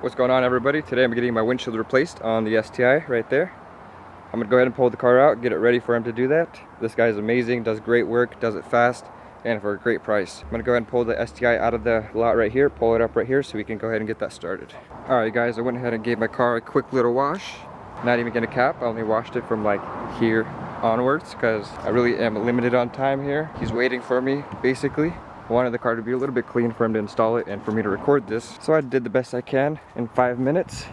What's going on, everybody? Today I'm getting my windshield replaced on the STI right there. I'm gonna go ahead and pull the car out, get it ready for him to do that. This guy is amazing, does great work, does it fast, and for a great price. I'm gonna go ahead and pull the STI out of the lot right here, pull it up right here so we can go ahead and get that started. Alright guys, I went ahead and gave my car a quick little wash. Not even gonna cap, I only washed it from like here onwards because I really am limited on time here. He's waiting for me, basically. I wanted the car to be a little bit clean for him to install it and for me to record this. So I did the best I can in 5 minutes.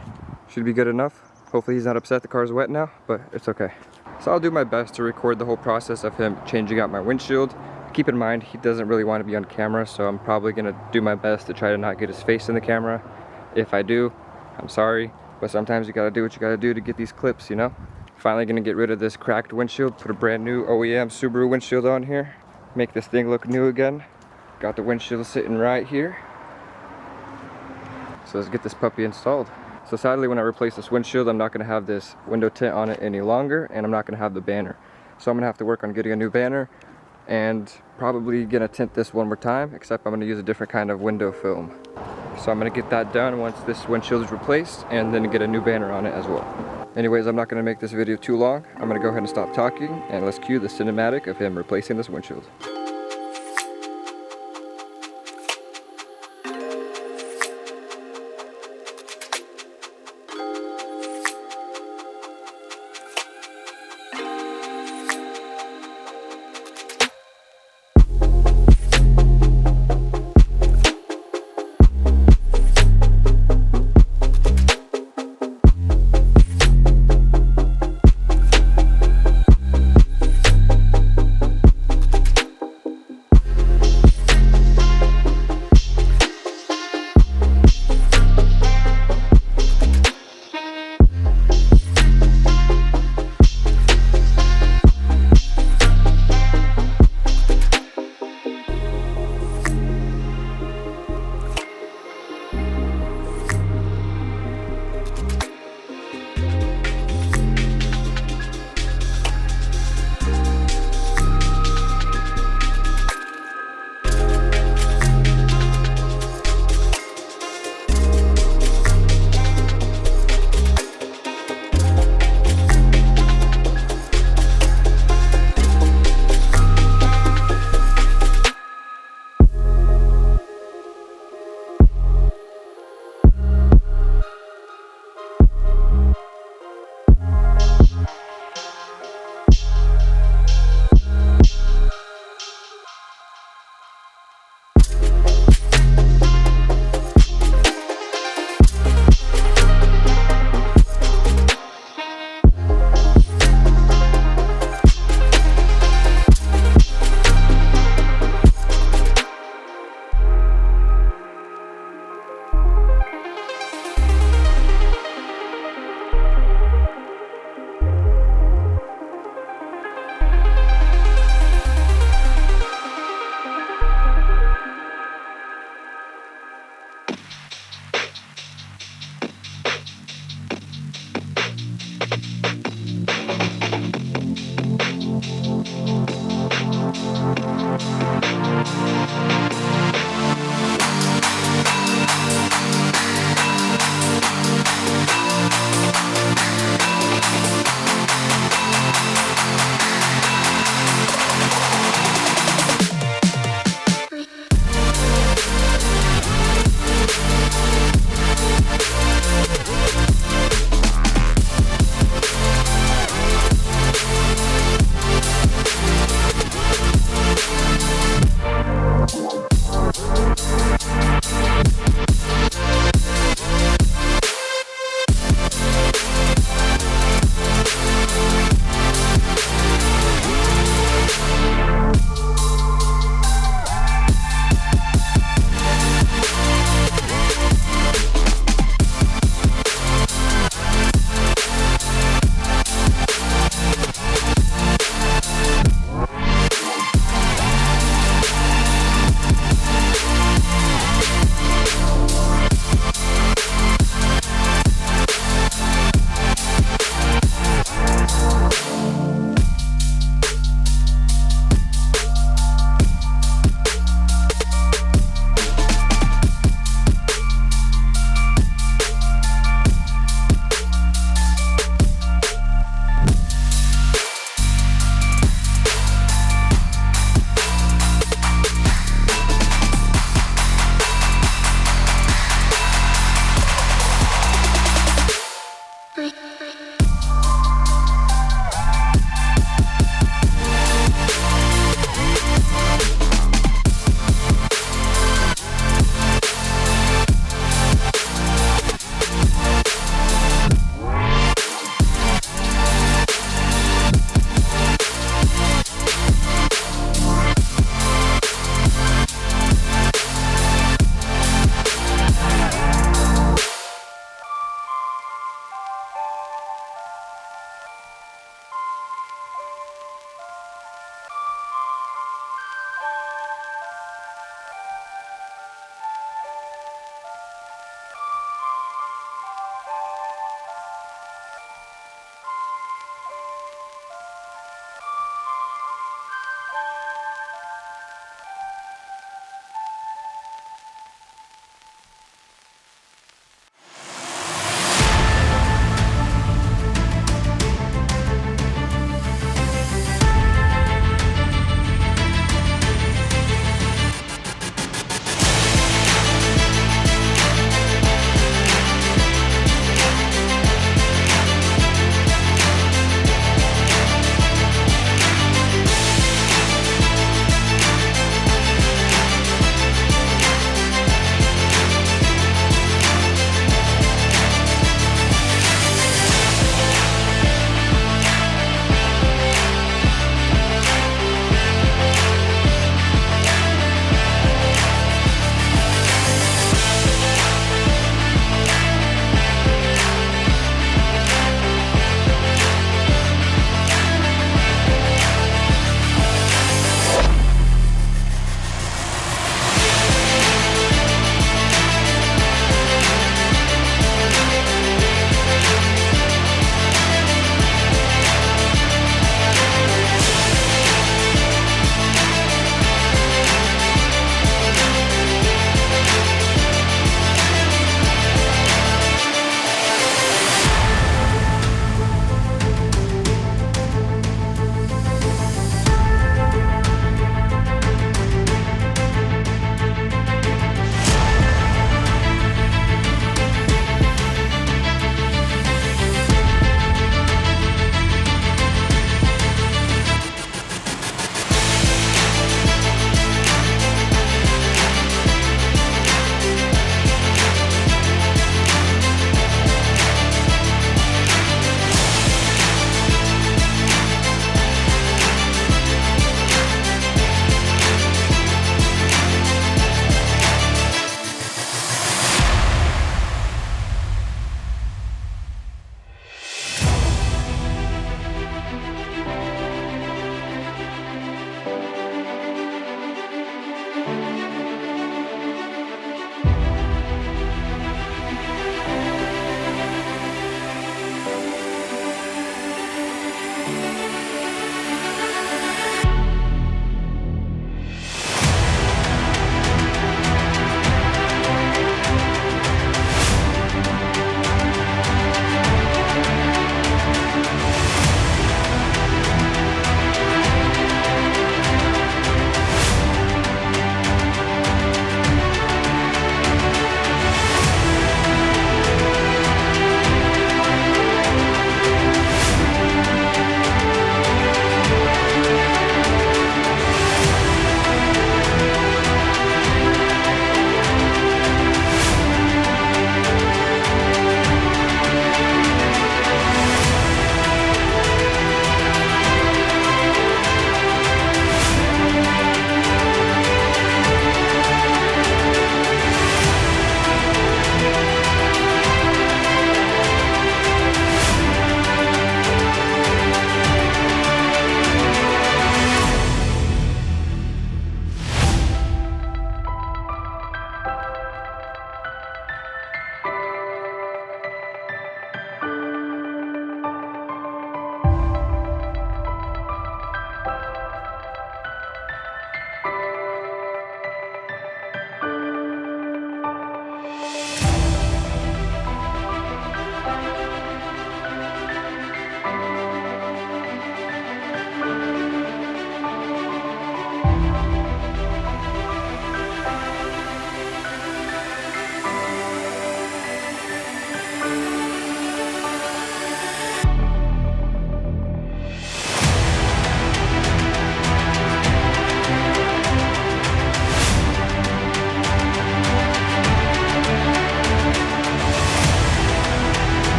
Should be good enough. Hopefully he's not upset the car's wet now, but it's okay. So I'll do my best to record the whole process of him changing out my windshield. Keep in mind, he doesn't really want to be on camera, so I'm probably gonna do my best to try to not get his face in the camera. If I do, I'm sorry, but sometimes you gotta do what you gotta do to get these clips, you know? Finally gonna get rid of this cracked windshield, put a brand new OEM Subaru windshield on here, make this thing look new again. Got the windshield sitting right here. So let's get this puppy installed. So sadly, when I replace this windshield, I'm not gonna have this window tint on it any longer, and I'm not gonna have the banner. So I'm gonna have to work on getting a new banner and probably gonna tint this one more time, except I'm gonna use a different kind of window film. So I'm gonna get that done once this windshield is replaced and then get a new banner on it as well. Anyways, I'm not gonna make this video too long. I'm gonna go ahead and stop talking and let's cue the cinematic of him replacing this windshield.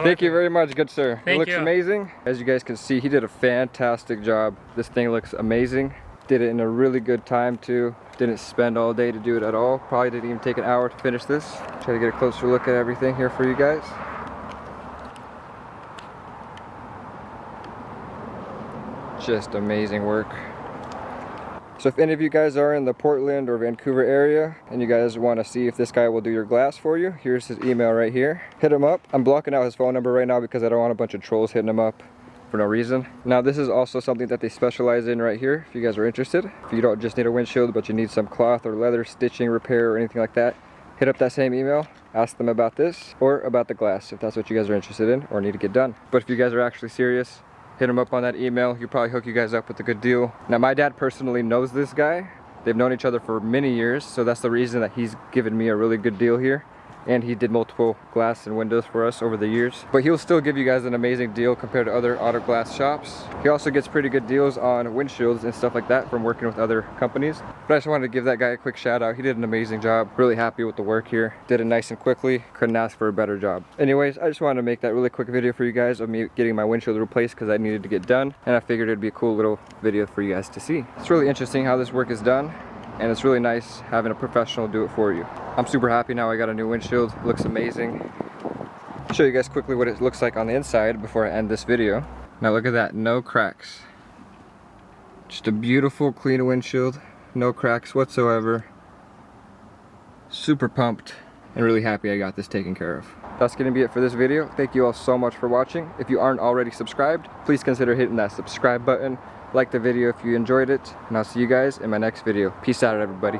Thank you very much, good sir. Thank it looks you. amazing. As you guys can see, he did a fantastic job. This thing looks amazing. Did it in a really good time too. Didn't spend all day to do it at all. Probably didn't even take an hour to finish this. Try to get a closer look at everything here for you guys. Just amazing work. So if any of you guys are in the Portland or Vancouver area and you guys want to see if this guy will do your glass for you, here's his email right here. Hit him up. I'm blocking out his phone number right now because I don't want a bunch of trolls hitting him up for no reason. Now this is also something that they specialize in right here if you guys are interested. If you don't just need a windshield but you need some cloth or leather stitching repair or anything like that, hit up that same email, ask them about this or about the glass if that's what you guys are interested in or need to get done. But if you guys are actually serious, hit him up on that email. He'll probably hook you guys up with a good deal. Now my dad personally knows this guy. They've known each other for many years, so that's the reason that he's given me a really good deal here. And he did multiple glass and windows for us over the years. But he'll still give you guys an amazing deal compared to other auto glass shops. He also gets pretty good deals on windshields and stuff like that from working with other companies. But I just wanted to give that guy a quick shout out. He did an amazing job. Really happy with the work here. Did it nice and quickly. Couldn't ask for a better job. Anyways, I just wanted to make that really quick video for you guys of me getting my windshield replaced because I needed to get done. And I figured it'd be a cool little video for you guys to see. It's really interesting how this work is done. And it's really nice having a professional do it for you. I'm super happy now I got a new windshield. It looks amazing. I'll show you guys quickly what it looks like on the inside before I end this video. Now look at that, no cracks. Just a beautiful clean windshield, no cracks whatsoever. Super pumped and really happy I got this taken care of. That's gonna be it for this video. Thank you all so much for watching. If you aren't already subscribed, please consider hitting that subscribe button. Like the video if you enjoyed it, and I'll see you guys in my next video. Peace out, everybody.